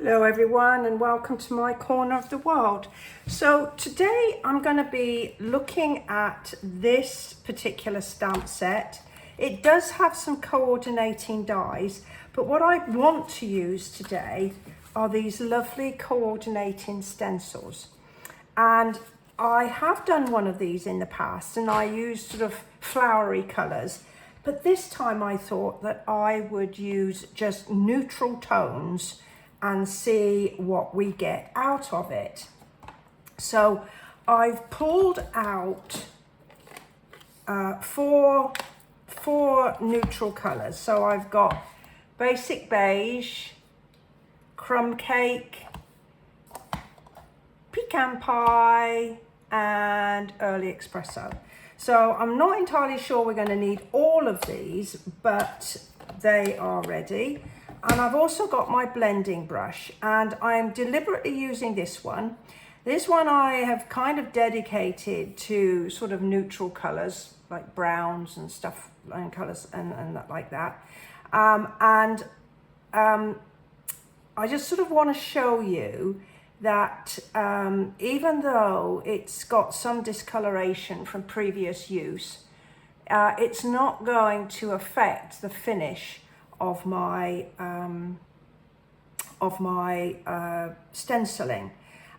Hello everyone and welcome to my corner of the world. So today I'm going to be looking at this particular stamp set. It does have some coordinating dies, but what I want to use today are these lovely coordinating stencils. And I have done one of these in the past and I used sort of flowery colours, but this time I thought that I would use just neutral tones and see what we get out of it. So I've pulled out four neutral colours. So I've got basic beige, crumb cake, pecan pie, and early espresso. So I'm not entirely sure we're going to need all of these, but they are ready. And I've also got my blending brush, and I'm deliberately using this one. This one I have kind of dedicated to sort of neutral colours, like browns and stuff, and colours and like that. I just sort of want to show you that even though it's got some discoloration from previous use, it's not going to affect the finish of my stenciling.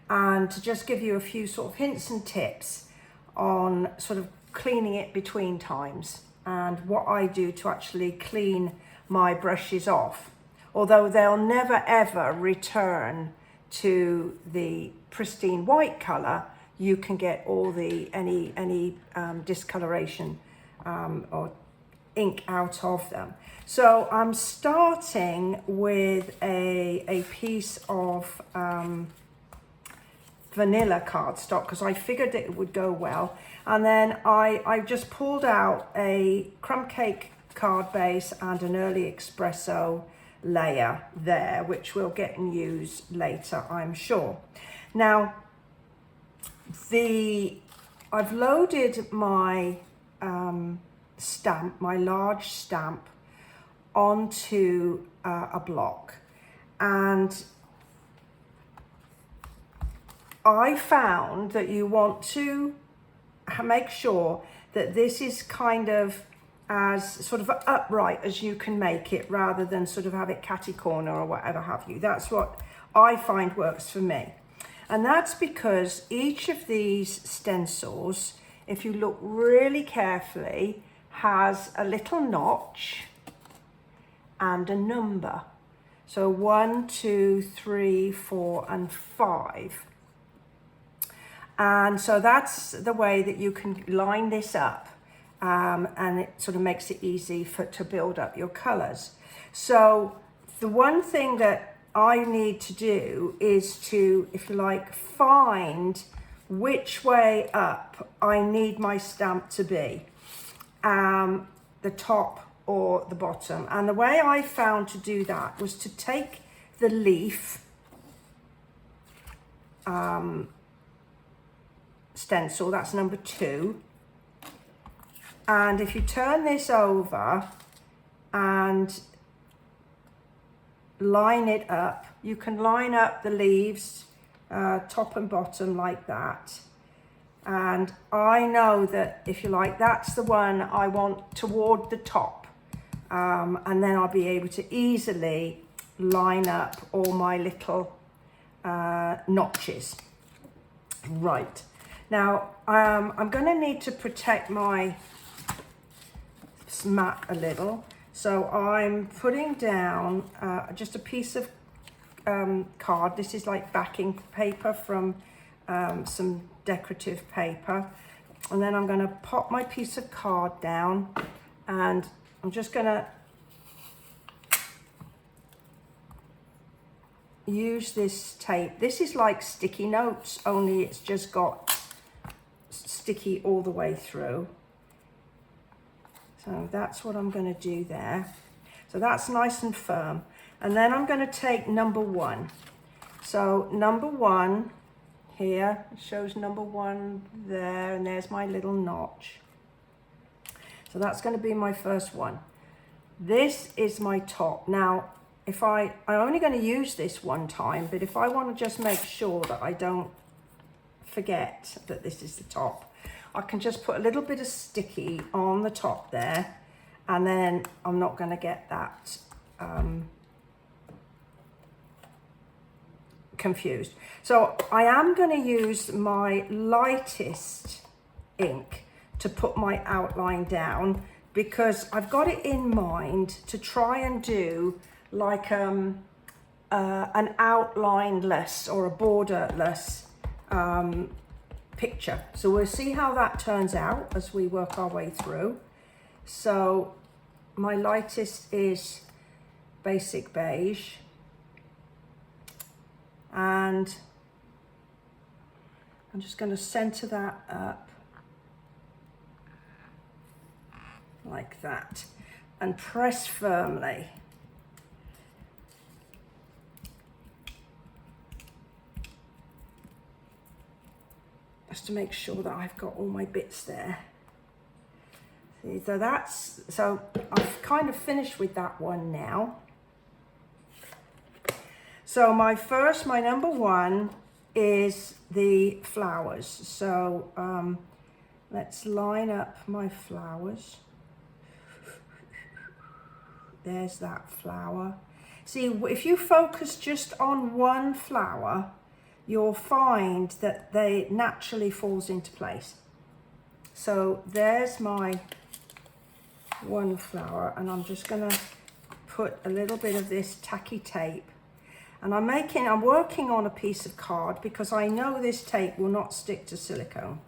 And to just give you a few sort of hints and tips on sort of cleaning it between times and what I do to actually clean my brushes off, although they'll never ever return to the pristine white color. You can get all the any discoloration or ink out of them. So I'm starting with a piece of vanilla cardstock because I figured it would go well, and then I just pulled out a crumb cake card base and an early espresso layer there, which we'll get and use later, I'm sure. Now I've loaded my stamp, my large stamp, onto a block, and I found that you want to make sure that this is kind of as sort of upright as you can make it, rather than sort of have it catty corner or whatever have you. That's what I find works for me. And that's because each of these stencils, if you look really carefully, has a little notch and a number. So 1, 2, 3, 4, and 5. And so that's the way that you can line this up, and it sort of makes it easy to build up your colors. So the one thing that I need to do is to, if you like, find which way up I need my stamp to be, the top or the bottom. And the way I found to do that was to take the leaf stencil, that's number 2, and if you turn this over and line it up, you can line up the leaves top and bottom like that. And I know that, if you like, that's the one I want toward the top, and then I'll be able to easily line up all my little notches. Right, now I'm going to need to protect my mat a little, so I'm putting down just a piece of card. This is like backing paper from some decorative paper, and then I'm going to pop my piece of card down, and I'm just going to use this tape. This is like sticky notes, only it's just got sticky all the way through. So that's what I'm going to do there. So that's nice and firm. And then I'm going to take number 1. So number 1 here, it shows number 1 there, and there's my little notch. So that's going to be my first one. This is my top. Now I'm only going to use this one time, but if I want to just make sure that I don't forget that this is the top, I can just put a little bit of sticky on the top there, and then I'm not going to get that confused. So I am going to use my lightest ink to put my outline down, because I've got it in mind to try and do like an outline-less or a border-less picture. So we'll see how that turns out as we work our way through. So my lightest is Basic Beige, and I'm just going to center that up like that and press firmly. Just to make sure that I've got all my bits there. See, so I've kind of finished with that one now. So my number one is the flowers. So let's line up my flowers. There's that flower. See, if you focus just on one flower, you'll find that they naturally falls into place. So there's my one flower, and I'm just gonna put a little bit of this tacky tape, and I'm working on a piece of card because I know this tape will not stick to silicone,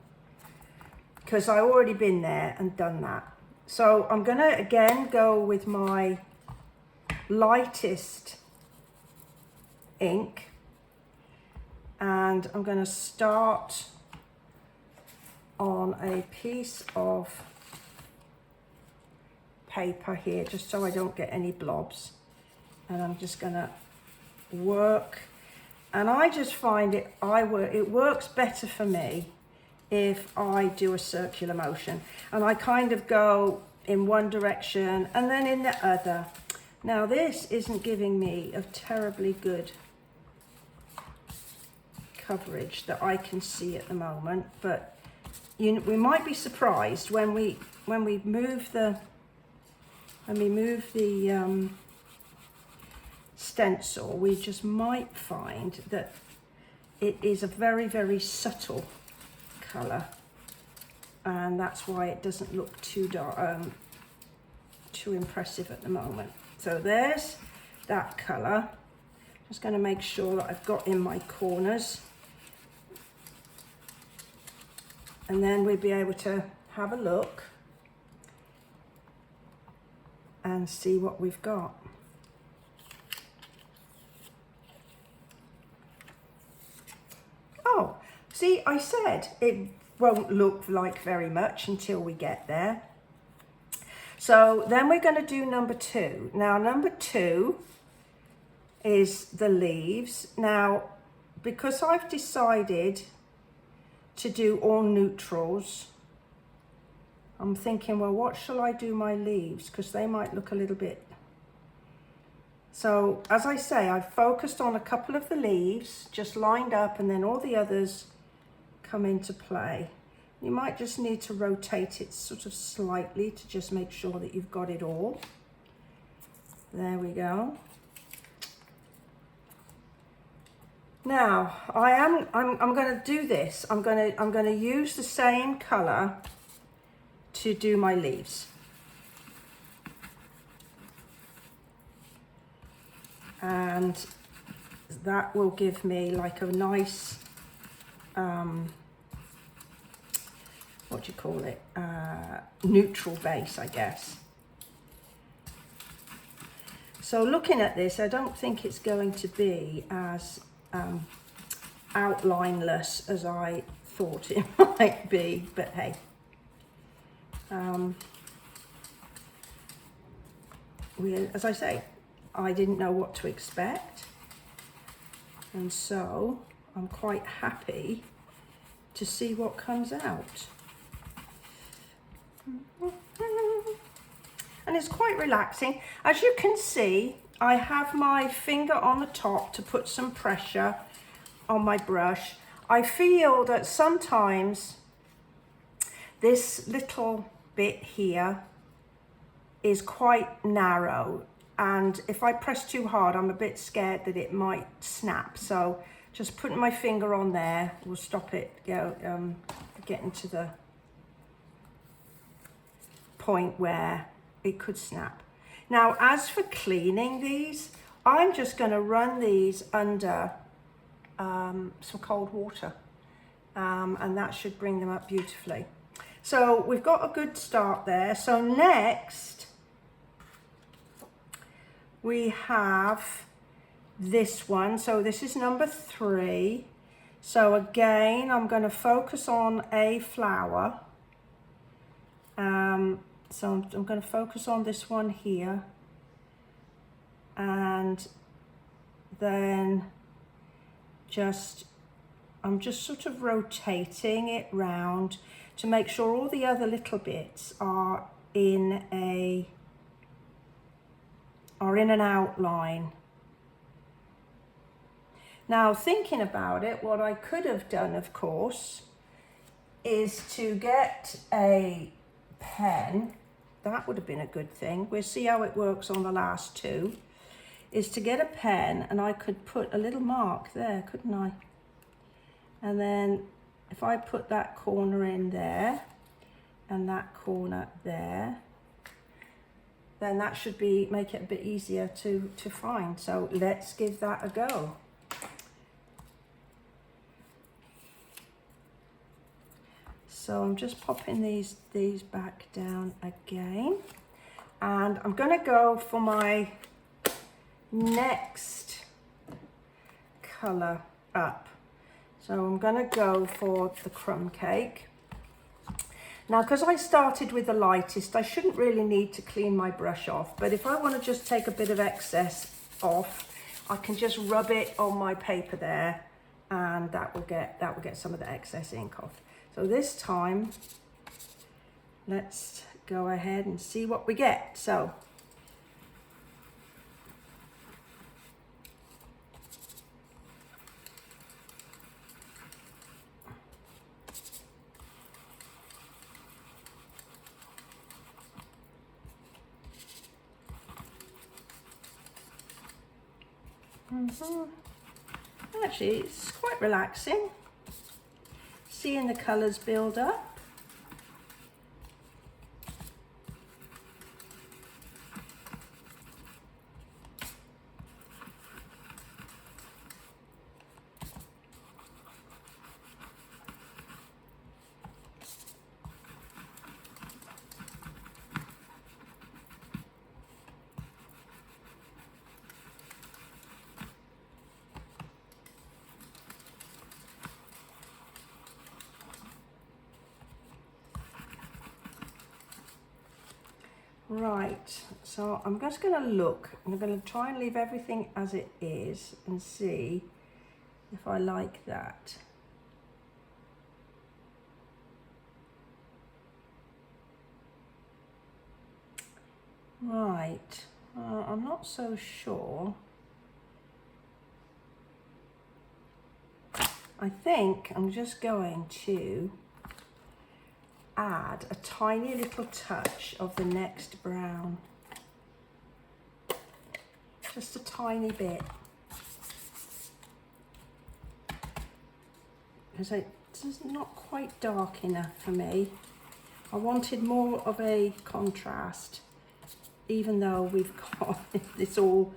because I've already been there and done that. So I'm gonna again go with my lightest ink, and I'm going to start on a piece of paper here, just so I don't get any blobs, and I'm just going to work. And I just find it works better for me if I do a circular motion, and I kind of go in one direction and then in the other. Now this isn't giving me a terribly good coverage that I can see at the moment, but we might be surprised when we move the stencil. We just might find that it is a very, very subtle color, and that's why it doesn't look too dark, too impressive at the moment. So there's that color. Just going to make sure that I've got in my corners, and then we'll be able to have a look and see what we've got. Oh, see, I said it won't look like very much until we get there. So then we're going to do number two. Now number two is the leaves. Now, because I've decided to do all neutrals, I'm thinking, well, what shall I do my leaves? Because they might look a little bit. So as I say, I've focused on a couple of the leaves, just lined up, and then all the others come into play. You might just need to rotate it sort of slightly to just make sure that you've got it all. There we go. Now I'm going to do this. I'm going to use the same color to do my leaves. And that will give me like a nice what do you call it, neutral base, I guess. So looking at this, I don't think it's going to be as outlineless as I thought it might be, but hey. As I say, I didn't know what to expect, and so I'm quite happy to see what comes out. And it's quite relaxing. As you can see, I have my finger on the top to put some pressure on my brush. I feel that sometimes this little bit here is quite narrow, and if I press too hard, I'm a bit scared that it might snap. So just putting my finger on there will stop it getting to the point where it could snap. Now, as for cleaning these, I'm just going to run these under some cold water, and that should bring them up beautifully. So we've got a good start there. So next we have this one. So this is number 3. So again, I'm going to focus on a flower. So I'm going to focus on this one here, and then I'm just sort of rotating it round to make sure all the other little bits are in an outline. Now, thinking about it, what I could have done, of course, is to get a pen. That would have been a good thing. We'll see how it works on the last 2. Is to get a pen, and I could put a little mark there, couldn't I? And then if I put that corner in there and that corner there, then that should make it a bit easier to find. So let's give that a go. So I'm just popping these back down again, and I'm going to go for my next color up. So I'm going to go for the crumb cake. Now, because I started with the lightest, I shouldn't really need to clean my brush off, but if I want to just take a bit of excess off, I can just rub it on my paper there, and that will get some of the excess ink off. So this time, let's go ahead and see what we get. So actually, it's quite relaxing, seeing the colours build up. Right, so I'm just going to look, and I'm going to try and leave everything as it is and see if I like that. Right, I'm not so sure. I think I'm just going to add a tiny little touch of the next brown, just a tiny bit, because it's not quite dark enough for me. I wanted more of a contrast, even though we've got it's all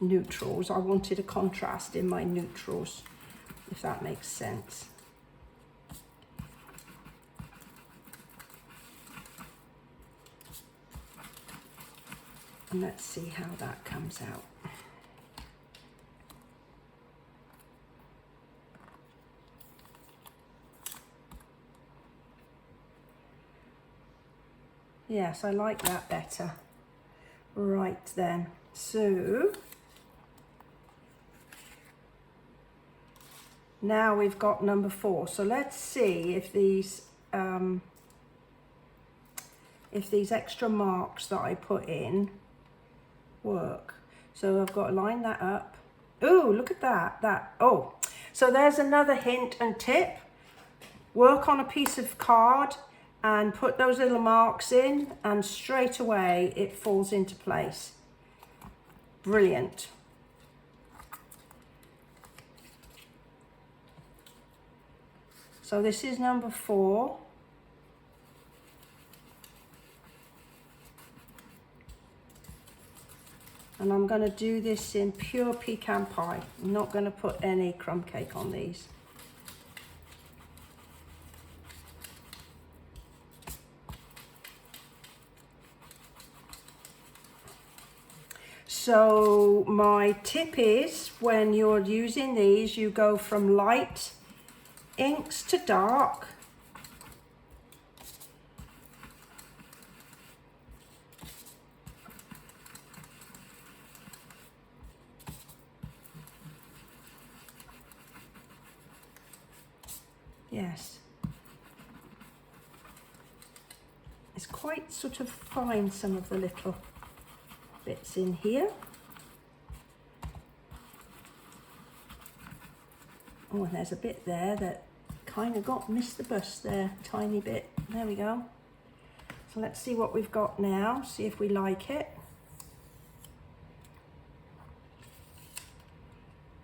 neutrals. I wanted a contrast in my neutrals, if that makes sense. And let's see how that comes out. Yes, I like that better. Right then, so now we've got number 4. So let's see if these extra marks that I put in work. So I've got to line that up. Ooh, look at that. Oh, so there's another hint and tip. Work on a piece of card and put those little marks in, and straight away it falls into place. Brilliant. So this is number 4. And I'm going to do this in pure pecan pie. I'm not going to put any crumb cake on these. So my tip is, when you're using these, you go from light inks to dark. Yes. It's quite sort of fine, some of the little bits in here. Oh, and there's a bit there that kind of missed the bus there, tiny bit. There we go. So let's see what we've got now, see if we like it.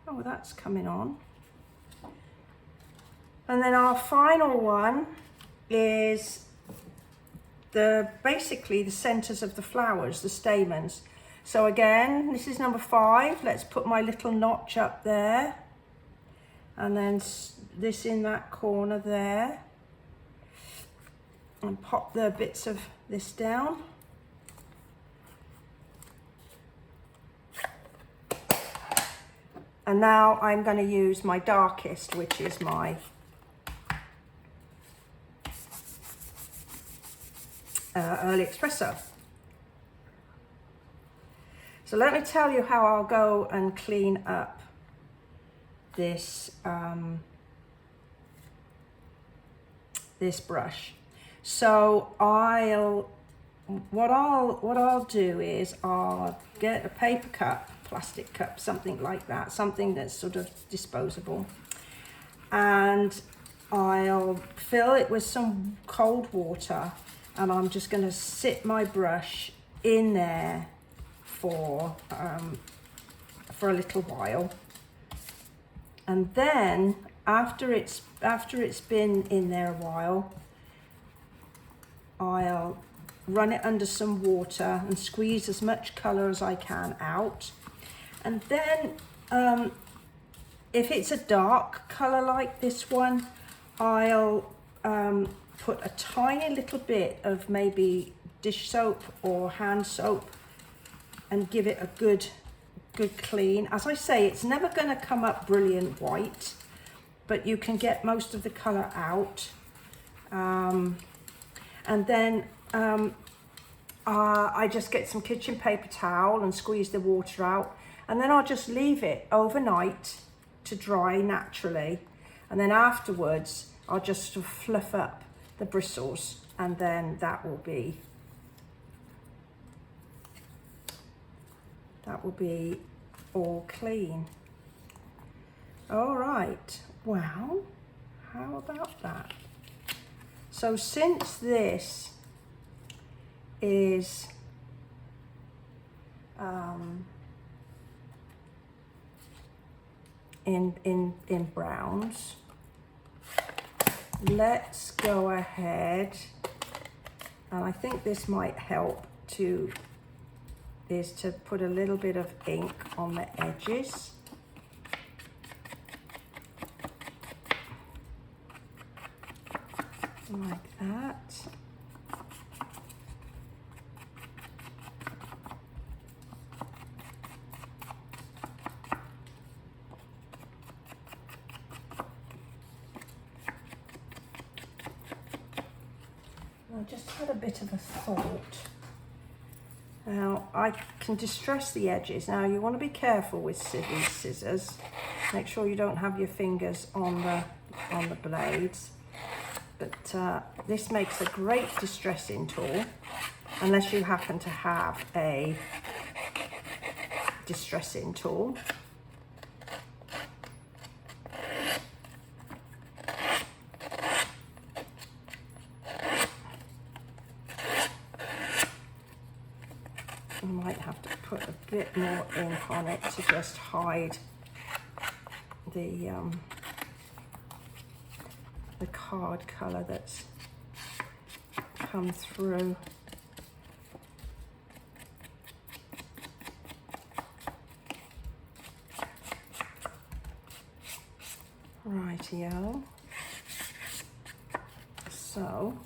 Oh, that's coming on. And then our final one is basically the centers of the flowers, the stamens. So again, this is number 5. Let's put my little notch up there, and then this in that corner there, and pop the bits of this down. And now I'm going to use my darkest, which is my early espresso. So let me tell you how I'll go and clean up this this brush. So what I'll do is I'll get a paper cup, plastic cup, something like that, something that's sort of disposable, and I'll fill it with some cold water, and I'm just going to sit my brush in there for a little while, and then after it's been in there a while, I'll run it under some water and squeeze as much colour as I can out. And then if it's a dark colour like this one, I'll put a tiny little bit of maybe dish soap or hand soap and give it a good clean. As I say, it's never going to come up brilliant white, but you can get most of the colour out. And then I just get some kitchen paper towel and squeeze the water out, and then I'll just leave it overnight to dry naturally, and then afterwards I'll just sort of fluff up the bristles, and then that will be all clean. All right, well, how about that? So since this is in browns, let's go ahead, and I think this might help to put a little bit of ink on the edges. Like that. I just had a bit of a thought. Now I can distress the edges. Now you want to be careful with these scissors. Make sure you don't have your fingers on the blades. But this makes a great distressing tool, unless you happen to have a distressing tool. I might have to put a bit more ink on it to just hide the card colour that's come through. Rightio. So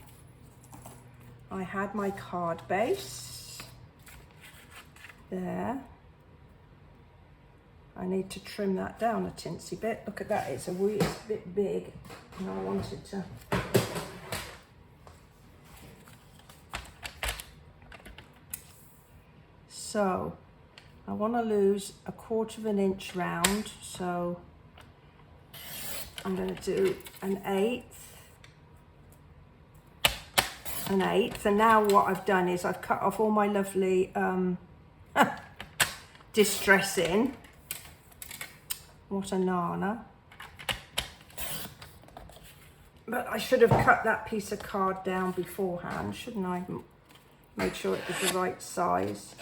I had my card base there. I need to trim that down a tinsy bit. Look at that, it's a bit big, and I wanted to so I want to lose 1/4 of an inch round, so I'm going to do an eighth, and now what I've done is I've cut off all my lovely distressing. What a nana. But I should have cut that piece of card down beforehand, shouldn't I? Make sure it was the right size.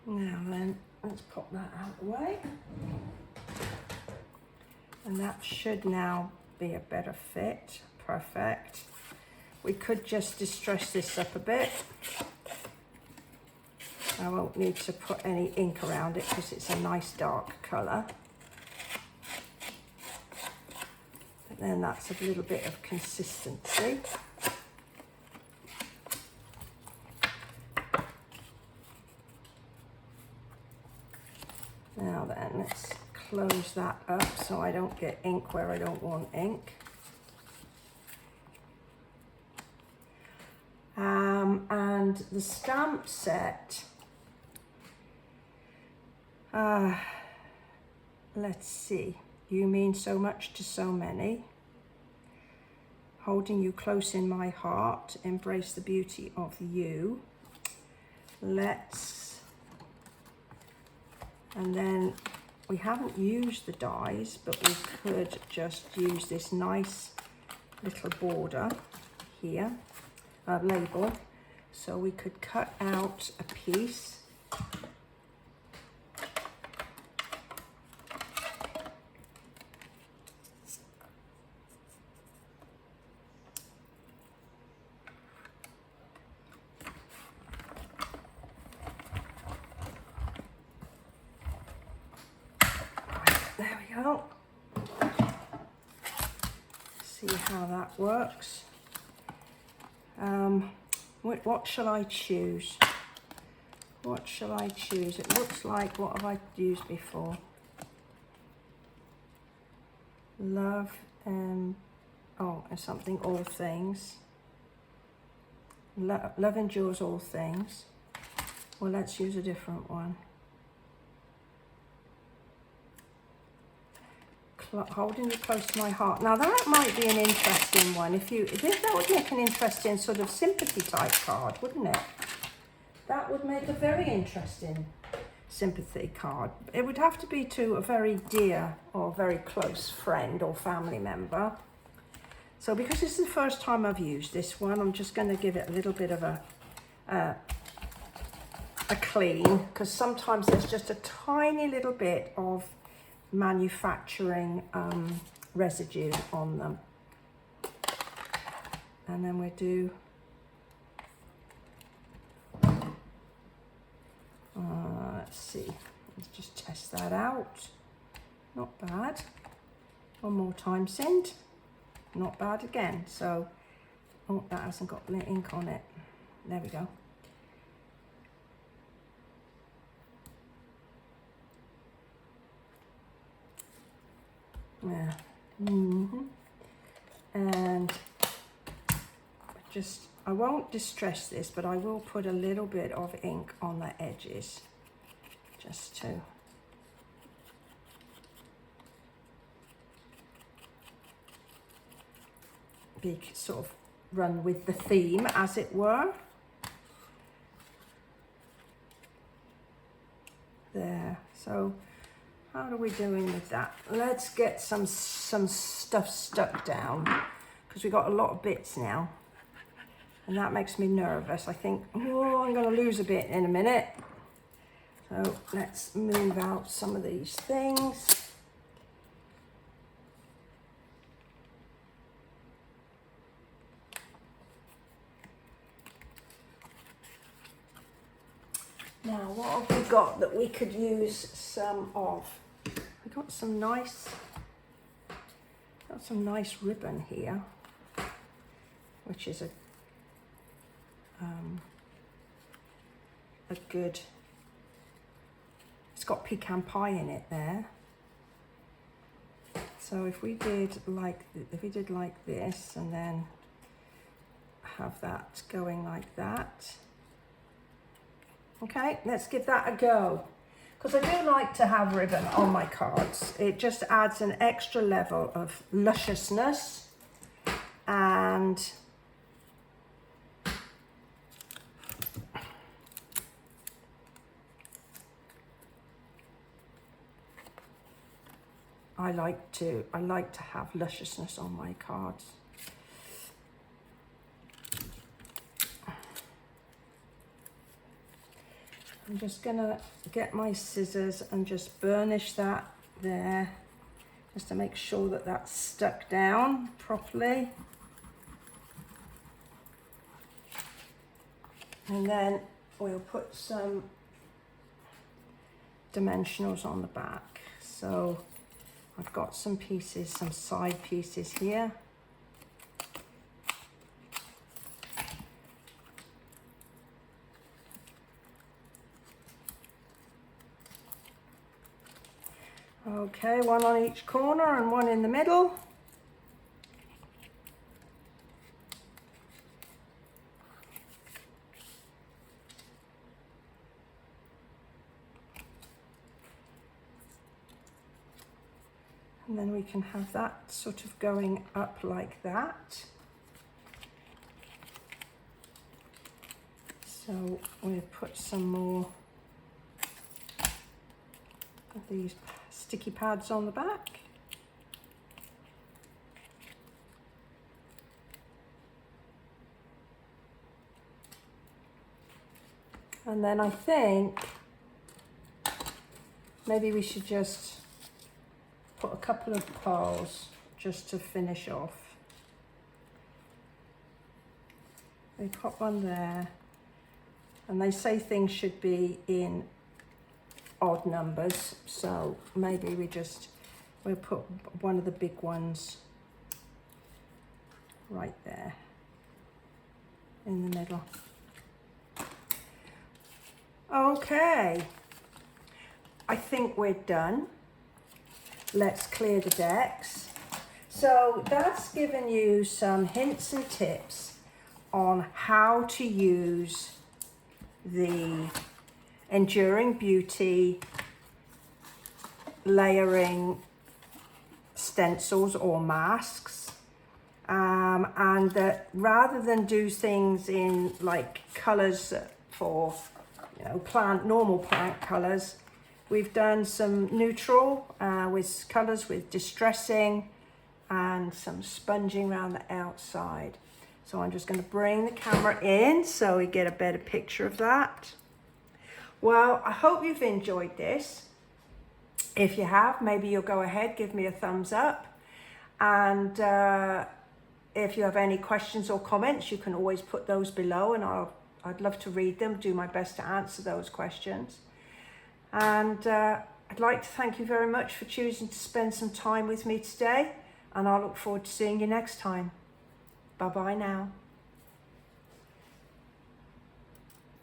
Now then, let's pop that out of the way. And that should now be a better fit. Perfect. We could just distress this up a bit. I won't need to put any ink around it because it's a nice dark colour. But then that's a little bit of consistency. Now then, let's close that up so I don't get ink where I don't want ink. And the stamp set, let's see, you mean so much to so many. Holding you close in my heart, embrace the beauty of you. And then we haven't used the dies, but we could just use this nice little border here, label. So we could cut out a piece. There we go. See how that works. What shall I choose? What shall I choose? It looks like, what have I used before? Love and, and something, all things. Love endures all things. Well, let's use a different one. Holding you close to my heart. Now that might be an interesting one. That would make an interesting sort of sympathy type card, wouldn't it? That would make a very interesting sympathy card. It would have to be to a very dear or very close friend or family member. So because this is the first time I've used this one, I'm just going to give it a little bit of a clean, because sometimes there's just a tiny little bit of manufacturing residue on them. And then we do let's see, let's just test that out. Not bad. One more time, send. Not bad again. So that hasn't got ink on it. There we go. Yeah. And just, I won't distress this, but I will put a little bit of ink on the edges just to be sort of run with the theme, as it were. There. So how are we doing with that? Let's get some stuff stuck down, because we've got a lot of bits now, and that makes me nervous. I think, oh, I'm going to lose a bit in a minute. So let's move out some of these things. Now, what have we got that we could use some of? We got some nice ribbon here, which is a good. It's got pecan pie in it there. So if we did like this, and then have that going like that. Okay, let's give that a go, because I do like to have ribbon on my cards. It just adds an extra level of lusciousness, and I like to have lusciousness on my cards. I'm just gonna get my scissors and just burnish that there, just to make sure that that's stuck down properly. And then we'll put some dimensionals on the back. So I've got some pieces, some side pieces here. Okay, one on each corner and one in the middle. And then we can have that sort of going up like that. So we'll put some more of these sticky pads on the back. And then I think maybe we should just put a couple of pearls just to finish off. We pop one there, and they say things should be in odd numbers, so maybe we'll put one of the big ones right there in the middle. Okay, I think we're done. Let's clear the decks. So that's given you some hints and tips on how to use the Enduring Beauty layering stencils or masks, and that rather than do things in like colors for, you know, normal plant colors, we've done some neutral with colors with distressing and some sponging around the outside. So I'm just going to bring the camera in so we get a better picture of that. Well, I hope you've enjoyed this. If you have, maybe you'll go ahead, give me a thumbs up. And if you have any questions or comments, you can always put those below, and I'd love to read them, do my best to answer those questions. And I'd like to thank you very much for choosing to spend some time with me today, and I look forward to seeing you next time. Bye-bye now.